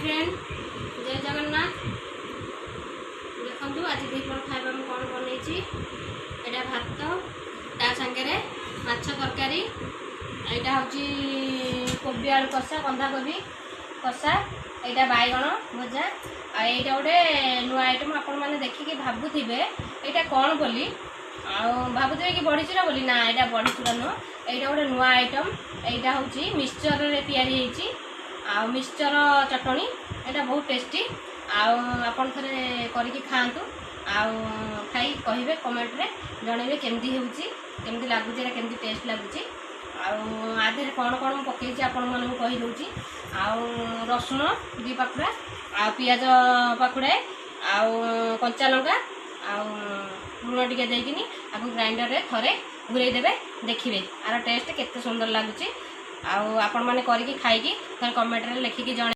Friend जय जगन्नाथ देखु आज दीपर खाଇବା ମୁଁ कौन बनई एटा भात ता संगे माछ तरकारी एटा हूँ कोबी आलू कषा बंधा कोबी कषा एटा बैगण भजा आईटा गोटे नुआ आइटम आपण मैंने देखिकी भावुवे यहाँ कौन बोली भावुवे कि बड़ी चूरा बोली ना यहाँ बड़ी चूरा नुह यहाँ गोटे नुआ आइटम यहाँ हूँ मिक्सचर या मिक्सचर चटनी यहाँ बहुत टेस्टी आपन थे करके खातु खाई कहे कमेंट रे जनइबे केमती होमती लगुच केमती टेस्ट लगुच आधे कौन कौन पकई आपण मन कहीदे रसुण 2 पाखुड़ा पियाज पाखुड़ाए कंचा लंका लुण टिके देकिनी आपको ग्राइंडर रे थरे घूरेदेवे देखिए आर टेस्ट केते सुंदर लगुच आपण मैंने करके खाई कमेंट रे लिखिकी जन।